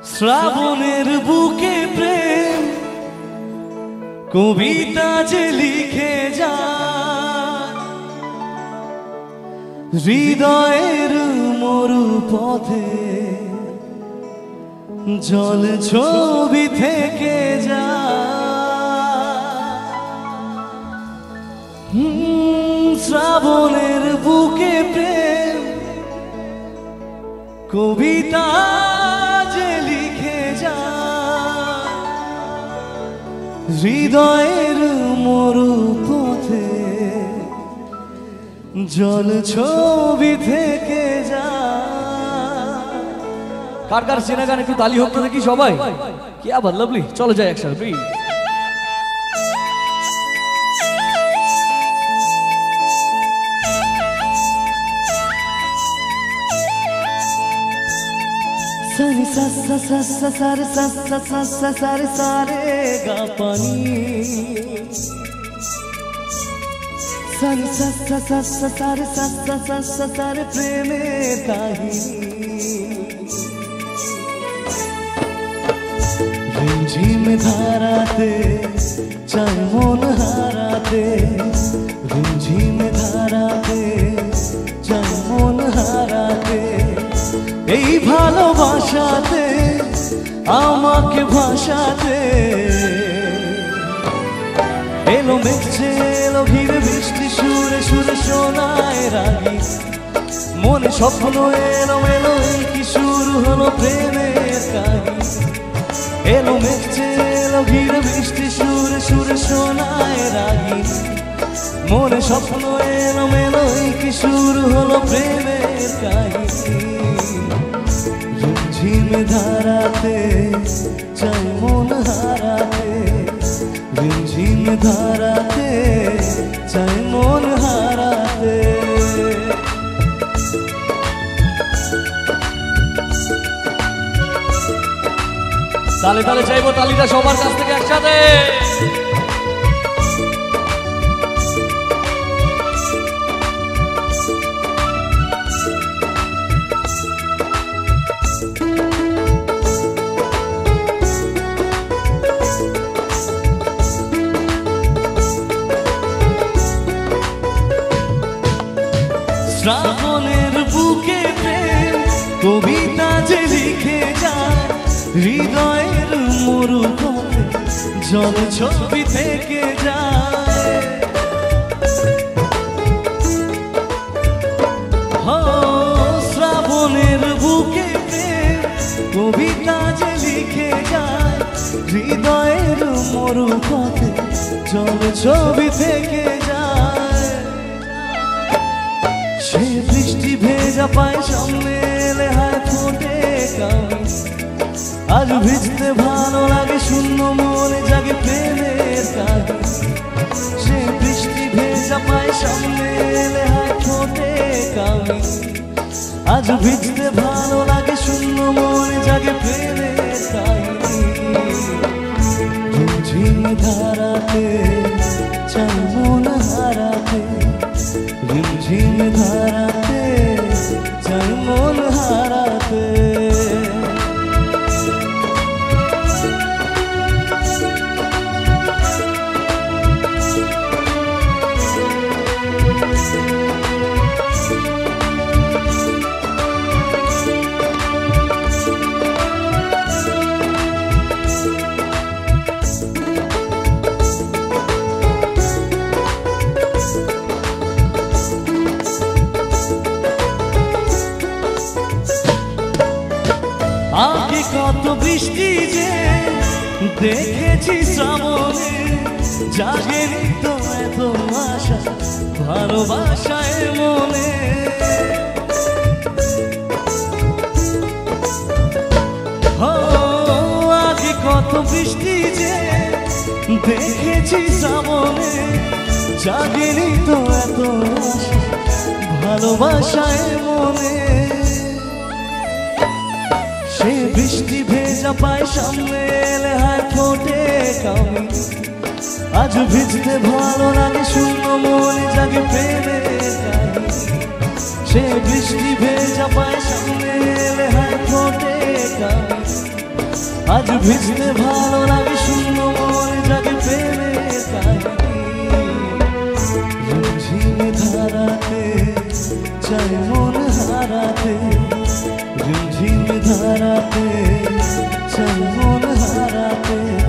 শ্রাবণের বুকে প্রেম কবিতা যে লিখে যায়, হৃদয়ের মরু পথে জল ছবি থেকে যায়। শ্রাবণের বুকে প্রেম কবিতা যে লিখে যায়, হৃদয়ের মরু পথে জল ছবি থেকে যায়। কার কার চেনা গান একটু তালি হোক তো দেখি সবাই। কি আবার লাভলি, চলো যাই একসাথে প্লিজ। सारे सा सा सा सा सारे सा सा सा सा सारे सारे गा पानी, सारे सा सा सा सा सारे सा सा सा सा सारे प्रेमे काहिनी। रिमझिम धाराते चाय मन हाराते, रिमझिम धाराते चाय मन हाराते, এই ভালোবাসাতে আমাকে ভাষাতে এলো মেঘছে এলো ঘিরে বৃষ্টি সুরে সুরে শোনায় রাগি, মনে স্বপ্ন এলো এলো কি শুরু হলো প্রেমের কাহিনী। এলো মেঘছে এলো ঘিরে বৃষ্টি সুরে সুরে শোনায় রাগি, মনে স্বপ্ন এলো এলো কি শুরু হলো প্রেমের কাহিনী। ঝিম ধারাতে চাই মন হারাতে, ঝিম ধারাতে চাই মন হারাতে। তালে তালে চাইবো, তালিটা সবার কাছ থেকে একসাথে। শ্রাবণের বুকে প্রেম কবিতা যে লিখে যায়, হৃদয়ের মরু পথে জল ছবি থেকে যায়। শ্রাবণের বুকে প্রেম কবিতা যে লিখে যায়, হৃদয়ের মরু পথে জল ছবি থেকে যায়। সে বৃষ্টি ভেজা পায় সামনে এলে হায় ফোটে কামি, আজ ভিজতে ভালো লাগে শূন্য মনে জাগে প্রেমের কাহিনী। সে বৃষ্টি ভেজা পায় সামনে এলে হায় ফোটে কামি, আজ ভিজতে ভালো লাগে শূন্য মনে জাগে প্রেমের কাহিনী। ঝিম ধারাতে চাই মন হারাতে, ঝিম ধারাতে চাই মন হারাতে। আগে কত বৃষ্টি যে দেখেছি শ্রাবণে, জাগেনি তো এত আশা ভালোবাসায় মনে। আগে কত বৃষ্টি যে দেখেছি শ্রাবণে, জাগেনি তো এত আশা ভালোবাসায় মনে। সে বৃষ্টি ভেজা পায় সামনে এলে হায় ফোটে কামি, আজ ভিজতে ভালো লাগে শূন্য মনে জাগে প্রেমের কাহিনী। সে বৃষ্টি ভেজা পায় সামনে এলে হায় ফোটে কামি, আজ ভিজতে ভালো লাগে শূন্য মনে জাগে প্রেমের কাহিনী ঝিমঝিমে ধারাতে চাই মন হারাতে ঝিমঝিমে ধারাতে চাই মন হারাতে